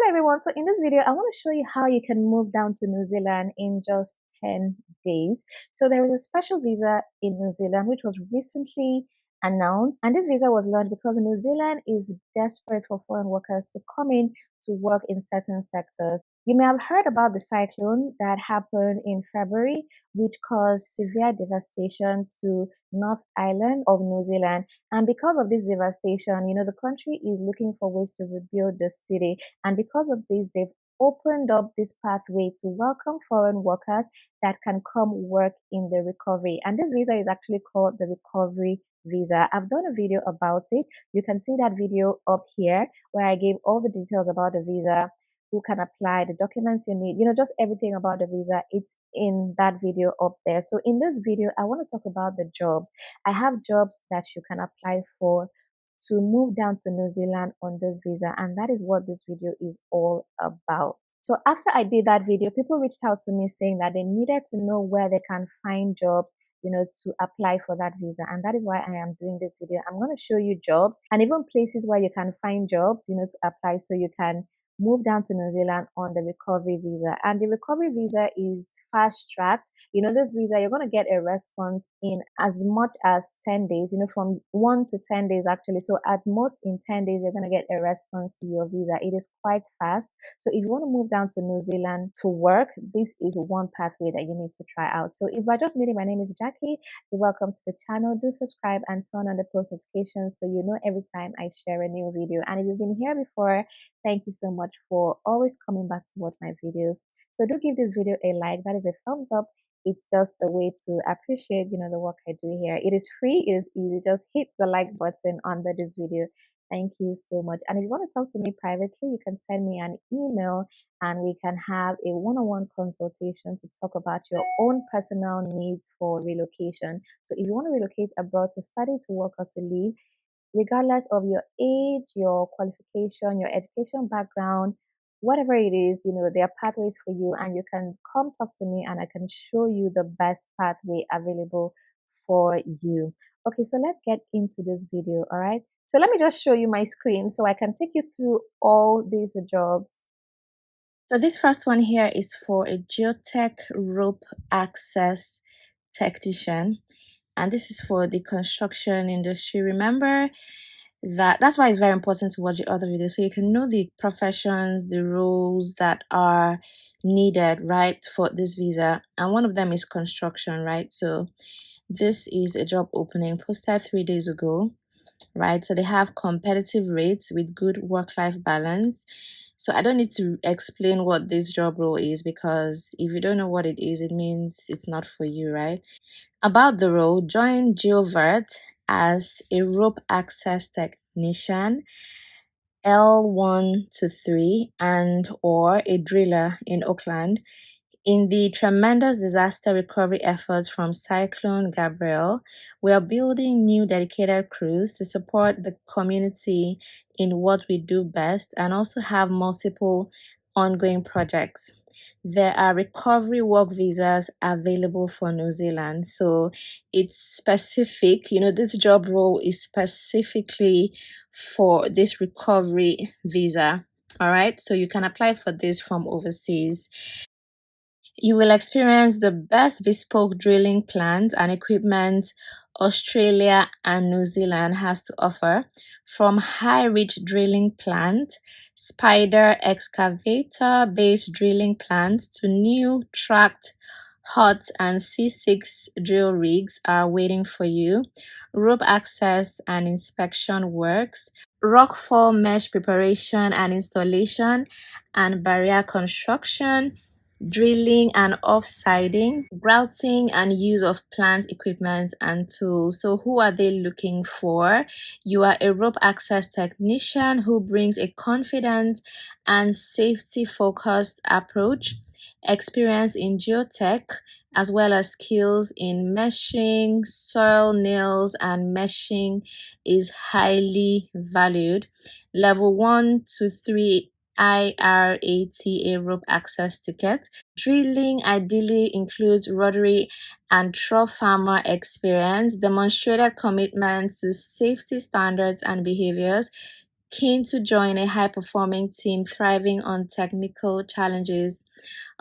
Hello everyone, so in this video I want to show you how you can move down to New Zealand in just 10 days. So there is a special visa in New Zealand which was recently announced, and this visa was launched because New Zealand is desperate for foreign workers to come in to work in certain sectors. You may have heard about the cyclone that happened in February, which caused severe devastation to North Island of New Zealand. And because of this devastation, the country is looking for ways to rebuild the city. And because of this, they've opened up this pathway to welcome foreign workers that can come work in the recovery. And this visa is actually called the recovery visa. I've done a video about it. You can see that video up here where I gave all the details about the visa, who can apply, the documents you need, just everything about the visa. It's in that video up there. So in this video, I want to talk about the jobs. I have jobs that you can apply for to move down to New Zealand on this visa, and that is what this video is all about. So after I did that video, people reached out to me saying that they needed to know where they can find jobs, to apply for that visa. And that is why I am doing this video. I'm going to show you jobs and even places where you can find jobs, to apply so you can move down to New Zealand on the recovery visa. And the recovery visa is fast tracked. This visa, you're going to get a response in as much as 10 days, from 1 to 10 days actually. So at most in 10 days, you're going to get a response to your visa. It is quite fast. So if you want to move down to New Zealand to work, this is one pathway that you need to try out. So if you're just meeting, my name is Jackie. You're welcome to the channel. Do subscribe and turn on the post notifications so you know every time I share a new video. And if you've been here before, thank you so much for always coming back to watch my videos. So do give this video a like. That is a thumbs up. It's just a way to appreciate, the work I do here. It is free. It is easy. Just hit the like button under this video. Thank you so much. And if you want to talk to me privately, you can send me an email and we can have a one-on-one consultation to talk about your own personal needs for relocation. So if you want to relocate abroad to study, to work, or to live, regardless of your age, your qualification, your education background, whatever it is, there are pathways for you, and you can come talk to me and I can show you the best pathway available for you. Okay, so let's get into this video. All right, so let me just show you my screen so I can take you through all these jobs. So this first one here is for a Geotech rope access technician, and this is for the construction industry. Remember that's why it's very important to watch the other videos so you can know the professions, the roles that are needed, right, for this visa. And one of them is construction, right? So this is a job opening posted 3 days ago, right? So they have competitive rates with good work-life balance. So I don't need to explain what this job role is, because if you don't know what it is, it means it's not for you, right? About the role, join Geotech as a rope access technician, L1 to 3, and or a driller in Auckland in the tremendous disaster recovery efforts from Cyclone Gabrielle. We are building new dedicated crews to support the community in what we do best and also have multiple ongoing projects. There are recovery work visas available for New Zealand. So it's specific, this job role is specifically for this recovery visa. All right, so you can apply for this from overseas. You will experience the best bespoke drilling plant and equipment Australia and New Zealand has to offer, from high-reach drilling plant, spider excavator-based drilling plants to new tracked hot and C6 drill rigs are waiting for you, rope access and inspection works, rockfall mesh preparation and installation, and barrier construction, drilling and offsiding, grouting and use of plant equipment and tools. So who are they looking for? You are a rope access technician who brings a confident and safety-focused approach, experience in geotech, as well as skills in meshing, soil nails, and meshing is highly valued. Level 1 to 3 IRATA rope access ticket. Drilling ideally includes rotary and trough farmer experience, demonstrated commitment to safety standards and behaviors, Keen to join a high performing team thriving on technical challenges.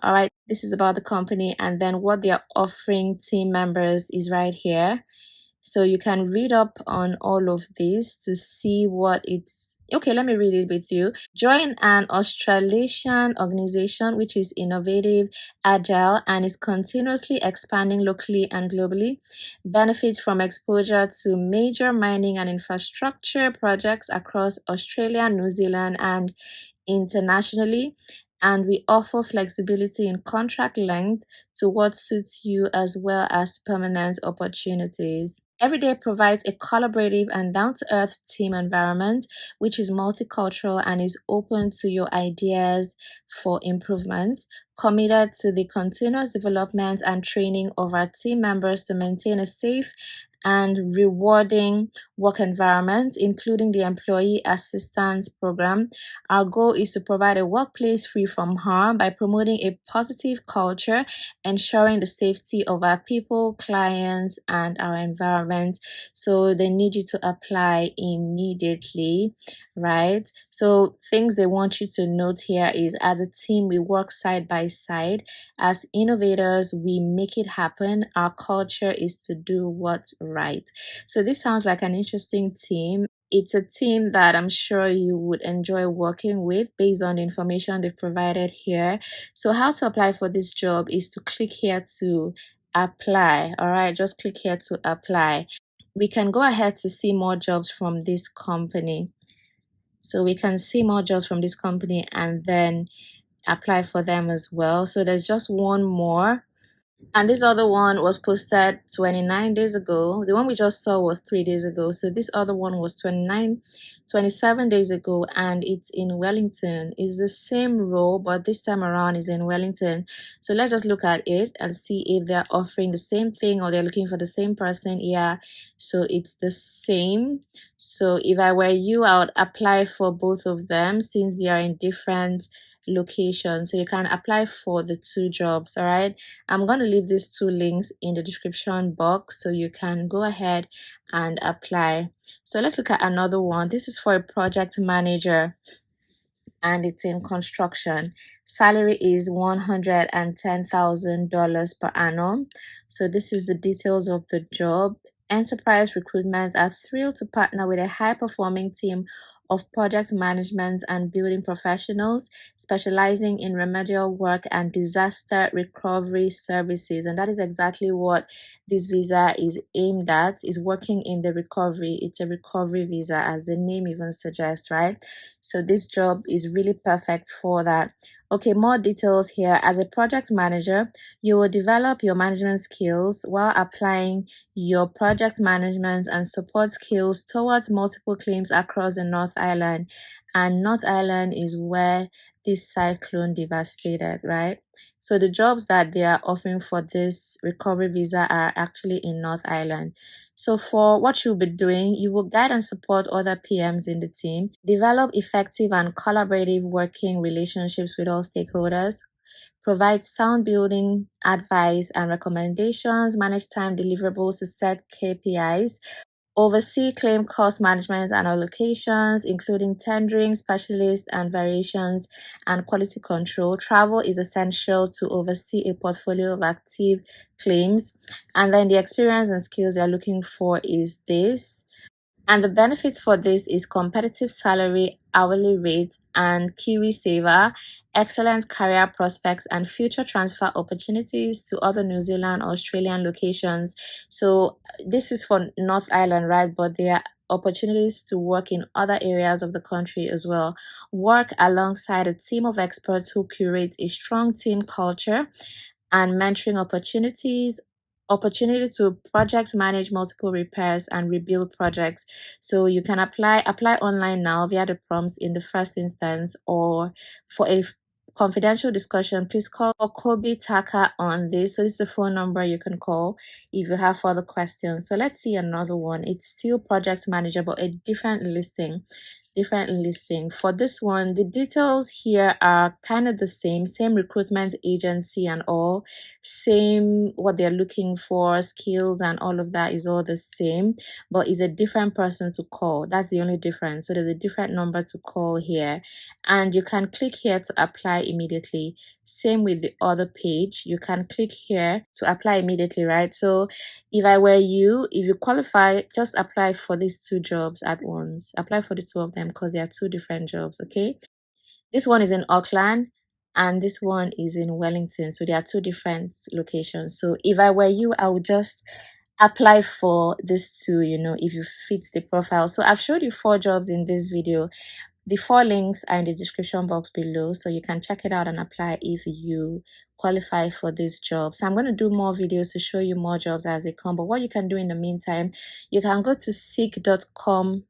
All right, this is about the company, and then what they're offering team members is right here. So you can read up on all of this to see what it's. Okay, let me read it with you. Join an Australasian organization which is innovative, agile, and is continuously expanding locally and globally. Benefits from exposure to major mining and infrastructure projects across Australia, New Zealand, and internationally. And we offer flexibility in contract length to what suits you as well as permanent opportunities. Everyday provides a collaborative and down to earth team environment which is multicultural and is open to your ideas for improvements. Committed to the continuous development and training of our team members to maintain a safe and rewarding work environment, including the Employee Assistance Program. Our goal is to provide a workplace free from harm by promoting a positive culture, ensuring the safety of our people, clients, and our environment. So they need you to apply immediately, right? So things they want you to note here is as a team, we work side by side. As innovators, we make it happen. Our culture is to do what's right. So this sounds like an interesting team. It's a team that I'm sure you would enjoy working with based on the information they've provided here. So how to apply for this job is to click here to apply. All right, just click here to apply. We can go ahead to see more jobs from this company. So we can see more jobs from this company and then apply for them as well. So there's just one more. And this other one was posted 29 days ago. The one we just saw was 3 days ago. So this other one was 27 days ago, and it's in Wellington. It's the same role, but this time around is in Wellington. So let's just look at it and see if they're offering the same thing or they're looking for the same person. Yeah, so it's the same. So if I were you, I would apply for both of them since they are in different locations. So you can apply for the two jobs. All right, I'm going to leave these two links in the description box so you can go ahead and apply. So let's look at another one. This is for a project manager and it's in construction. Salary is $110,000 per annum. So this is the details of the job. Enterprise recruitments are thrilled to partner with a high-performing team of project management and building professionals specializing in remedial work and disaster recovery services. And that is exactly what this visa is aimed at, is working in the recovery. It's a recovery visa, as the name even suggests, right? So this job is really perfect for that. Okay, more details here. As a project manager, you will develop your management skills while applying your project management and support skills towards multiple claims across the North Island. And North Island is where this cyclone devastated, right? So the jobs that they are offering for this recovery visa are actually in North Island. So for what you'll be doing, you will guide and support other PMs in the team, develop effective and collaborative working relationships with all stakeholders, provide sound building advice and recommendations, manage time deliverables to set KPIs, oversee claim cost management and allocations, including tendering, specialist and variations, and quality control. Travel is essential to oversee a portfolio of active claims. And then the experience and skills they're looking for is this. And the benefits for this is competitive salary, hourly rate, and Kiwi Saver, excellent career prospects, and future transfer opportunities to other New Zealand or Australian locations. So this is for North Island, right? But there are opportunities to work in other areas of the country as well. Work alongside a team of experts who curate a strong team culture and mentoring opportunities to project manage multiple repairs and rebuild projects. So you can apply online now via the prompts in the first instance, or for a confidential discussion, please call Kobe Taka on this. So this is the phone number you can call if you have further questions. So let's see another one. It's still project manager, but a different listing. different listing. For this one, the details here are kind of the same recruitment agency and all, same what they're looking for, skills and all of that is all the same, but it's a different person to call. That's the only difference. So there's a different number to call here, and you can click here to apply immediately. Same with the other page, you can click here to apply immediately, right? So if I were you, if you qualify, just apply for these two jobs at once. Apply for the two of them because they are two different jobs, okay? This one is in Auckland and this one is in Wellington. So there are two different locations. So if I were you, I would just apply for these two, if you fit the profile. So I've showed you 4 jobs in this video. The 4 links are in the description box below, so you can check it out and apply if you qualify for this job. So I'm going to do more videos to show you more jobs as they come. But what you can do in the meantime, you can go to seek.com.nz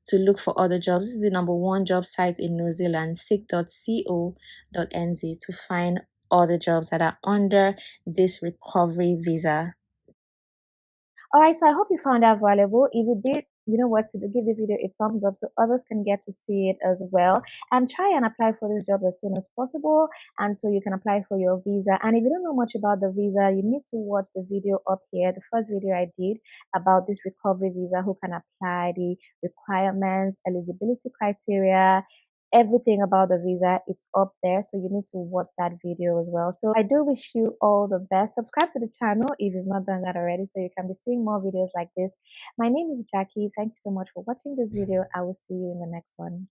to look for other jobs. This is the #1 job site in New Zealand, seek.co.nz, to find other jobs that are under this recovery visa. All right, so I hope you found that valuable. If you did, you know what to do. Give the video a thumbs up so others can get to see it as well. And try and apply for this job as soon as possible. And so you can apply for your visa. And if you don't know much about the visa, you need to watch the video up here, the first video I did about this recovery visa, who can apply, the requirements, eligibility criteria, everything about the visa. It's up there, so you need to watch that video as well. So I do wish you all the best. Subscribe to the channel if you've not done that already, so you can be seeing more videos like this. My name is Jackie. Thank you so much for watching this video. I will see you in the next one.